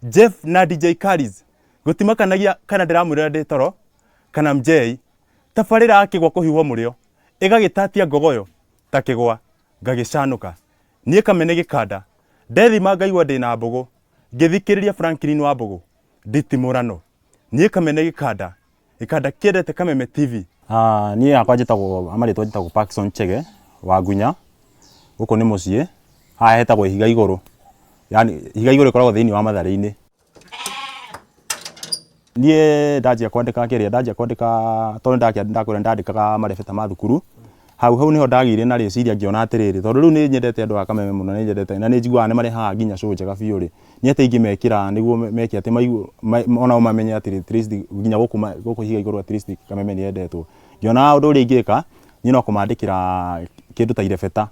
Jeff na DJ Karis gutimakanagia kana ndiramurira ndi toro kana mjei tabarira akigwa kuhiwa murio igagitatia ngogoyo takigwa ngagicanuka nie Kamene gikanda ndethi mangaigwa ndina mbugu ngithikiriria Franklin wa mbugu nditimurano nie Kamene gikanda kiendete Kameme TV. Nie akwa njitagwo amaritwo njitagwo Parkson Chege wa Gunya guko ni mucie ha hetagwo higa iguru, yani higa iguru ikoragwo thiini wa mathare-ini. Nie ndajia kwandika kiria ndajia kwandika tondu ndakore ndandikaga marebeta ma thukuru hau niho ndagire na reciria ngiona atiriri tondu riu ni nyendete andu a Kameme muno, ni nyendete na ni njiguaga ni marehaga nginya show njega biu ri ni ate ingimekira niguo meke ati ona mamenye ati at least nginya guku higa iguru at least Kameme ni endetwo. Ngiona undu uri ingika ni no kumandikira kindu ta irebeta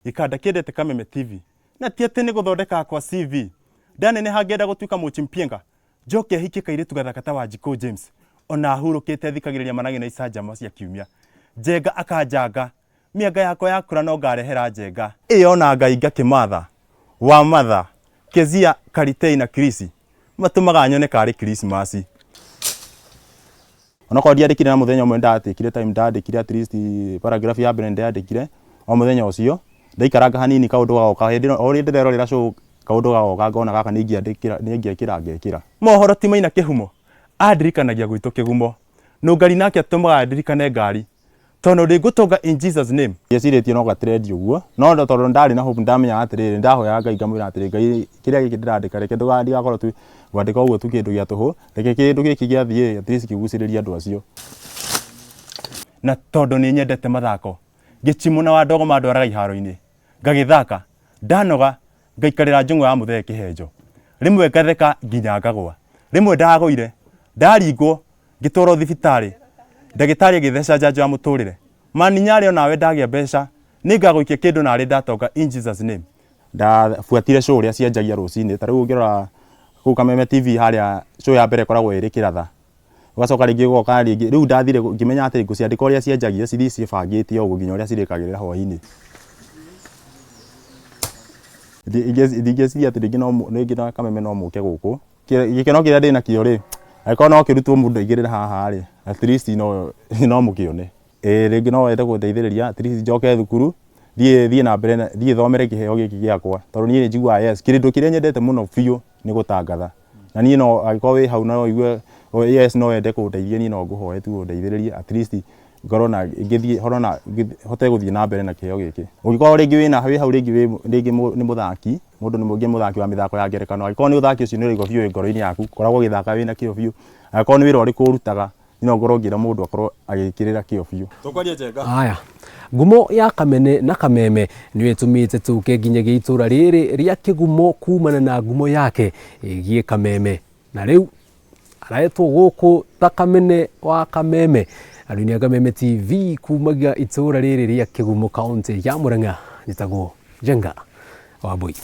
ikanda kiendete Kameme TV na ti ati ni guthondeka kwa CV ndanene hangenda gutuika muchimpienga njoke hiki kairitu gathakata wa Jiko James ona hurukite thikagiriria managi na icanjama cia kiumia njenga akanjanga mianga yakwa yakura no ngarehera njenga iyo na ngai ngakimatha wa matha kezia karitei na krisi matumaga nyone kari Christmas ona kwa ndiandikire na muthenya umwe ndatikire time ndandikire at least paragraph ya mbere ndandikire o muthenya ucio ndaikaranga hanini kaundu gagoka hindi ori ndirerorera show kaundu gagoka ngona gaka ni ngiakira ngekira mohoro ti maina kihumo adirikanagia gwitu kigumo no ngari nake atumaga adirikane ngari tono ri gutonga in Jesus name yesiritie no gatrend uguo no tondu ndari na hope ndamenya atiriri ndahoya ngai ngamwira atiri ngai kiria giki ndirandika reke ndigakorwo tu gwandika uguo tu kindu gia tuhu reke kindu giki giathie at least kiguciriria andu acio na tondu ni nyendete mathako gicimuna wa ndogo mandwaraga iharo-ini ngagithaka ndanoga ngaikarira njungu ya muthee kihenjo rimwe ngatheka nginya ngagwa rimwe ndagoire ndaringwo ngitwaro thibitari ndagitari agitheca njanjo ya muturire maninyari ona we ndagia mbeca ningaguikia kindu na ri ndatonga in Jesus name. Ndafuatire show ria cianjagia rucini ta riu ngirora ku Kameme TV haria show ya mbere koragwo iri kiratha ugacoka ringi goka ringi riu ndathire ngimenya ati nguciandika uria cianjagia cithi cibangitio uguo nginya uria cirikagirira hwaini ingeciria ati ringi no Kameme no muke guku gikeno kiria ndina kio ri aiko no kirutwo mundu igirira haha ri at least no mukione ringi no wende kundeithiriria at least njoke thukuru thie na mbere thie thomere kiheo giki giakwa tondu nie njigua yes kirindu kiria nyendete muno biu ni gutangatha na nie no agiko wi hau na igue yes no wende kundeithia nie no nguhoe tu undeithiririe at least ngoro na ngithie horona hote guthie na mbere na kiheo giki ugiko ringi wina hau ringi ni muthaki mundu ni mungi muthaki wa mithako ya ngerekano agiko ni uthaki ucio ni urigo biu ngoro-ini yaku koragwo githaka wina kio biu agiko ni wira uri kurutaga ino ngoro ngira mundu akorwo agikirira kio biu tukwaria njenga haya ngumo ya Kamene na Kameme ni itumite tuke nginyagia itura riri ria kigumo kumana na ngumo yake igie Kameme na riu araetwo guku ta Kamene wa Kameme arunia Kameme TV kumagia itura riri ria kigumo kaunti ya Murang'a njitagwo Jenga wa Boi.